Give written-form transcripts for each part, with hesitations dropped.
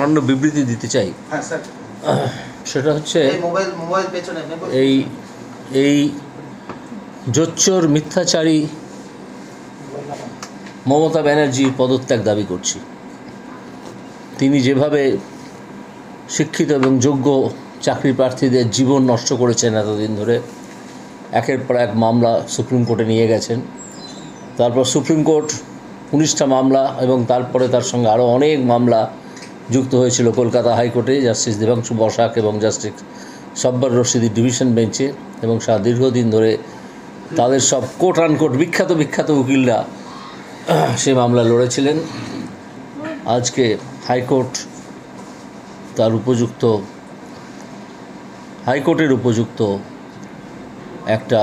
সামান্য বিবৃতি দিতে চাই। সেটা হচ্ছে এই জোচ্চোর মিথ্যাচারী মমতা ব্যানার্জির পদত্যাগ দাবি করছি। তিনি যেভাবে শিক্ষিত এবং যোগ্য চাকরি প্রার্থীদের জীবন নষ্ট করেছেন এতদিন ধরে, একের পর এক মামলা সুপ্রিম কোর্টে নিয়ে গেছেন, তারপর সুপ্রিম কোর্ট 19টা মামলা এবং তারপরে তার সঙ্গে আরও অনেক মামলা যুক্ত হয়েছিল কলকাতা হাইকোর্টে জাস্টিস দেবাংশু বসাক এবং জাস্টিস সব্বর রশিদির ডিভিশন বেঞ্চে, এবং দীর্ঘদিন ধরে তাদের সব কোট আনকোট বিখ্যাত উকিলরা সে মামলা লড়েছিলেন। আজকে হাইকোর্টের উপযুক্ত একটা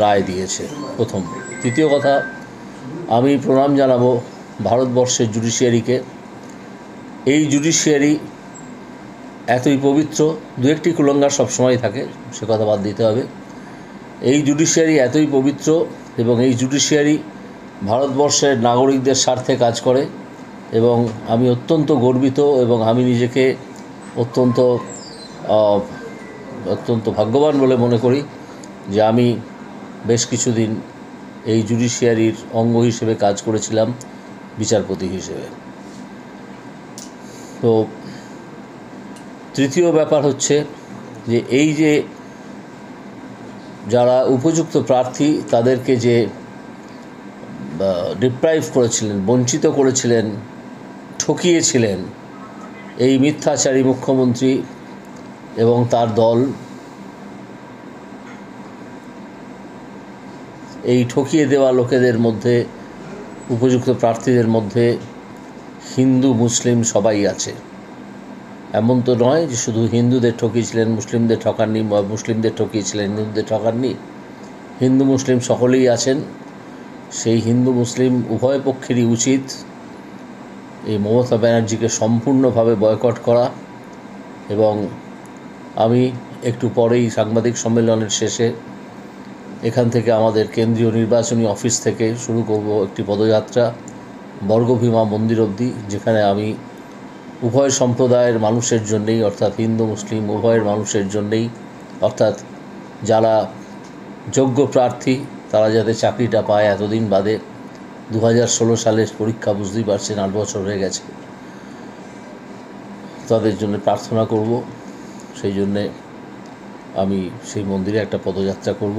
রায় দিয়েছে প্রথম। তৃতীয় কথা, আমি প্রণাম জানাবো ভারতবর্ষের জুডিশিয়ারিকে। এই জুডিশিয়ারি এতই পবিত্র, দু একটি কুলঙ্গার সবসময় থাকে, সে কথা বাদ দিতে হবে। এই জুডিশিয়ারি এতই পবিত্র এবং এই জুডিশিয়ারি ভারতবর্ষের নাগরিকদের স্বার্থে কাজ করে, এবং আমি অত্যন্ত গর্বিত এবং আমি নিজেকে অত্যন্ত ভাগ্যবান বলে মনে করি যে আমি বেশ কিছুদিন এই জুডিশিয়ারির অঙ্গ হিসেবে কাজ করেছিলাম, বিচারপতি হিসেবে। তো তৃতীয় ব্যাপার হচ্ছে যে এই যে যারা উপযুক্ত প্রার্থী তাদেরকে যে ডিপ্রাইভ করেছিলেন, বঞ্চিত করেছিলেন, ঠকিয়েছিলেন এই মিথ্যাচারী মুখ্যমন্ত্রী এবং তার দল, এই ঠকিয়ে দেওয়া লোকেদের মধ্যে, উপযুক্ত প্রার্থীদের মধ্যে হিন্দু মুসলিম সবাই আছে। এমন তো নয় যে শুধু হিন্দুদের ঠকিয়েছিলেন, মুসলিমদের ঠকাননি, বা মুসলিমদের ঠকিয়েছিলেন, হিন্দুদের ঠকাননি। হিন্দু মুসলিম সকলেই আছেন। সেই হিন্দু মুসলিম উভয় পক্ষেরই উচিত এই মমতা ব্যানার্জিকে সম্পূর্ণভাবে বয়কট করা। এবং আমি একটু পরেই সাংবাদিক সম্মেলনের শেষে এখান থেকে আমাদের কেন্দ্রীয় নির্বাচনী অফিস থেকে শুরু করব একটি পদযাত্রা বর্গভীমা মন্দির অবধি, যেখানে আমি উভয় সম্প্রদায়ের মানুষের জন্যেই, অর্থাৎ হিন্দু মুসলিম উভয়ের মানুষের জন্যেই, অর্থাৎ যারা যোগ্য প্রার্থী তারা যাতে চাকরিটা পায়, এতদিন বাদে 2016 সালের পরীক্ষা, বুঝতেই পারছেন 8 বছর হয়ে গেছে, তাদের জন্য প্রার্থনা করব। সেই জন্যে আমি সেই মন্দিরে একটা পদযাত্রা করব।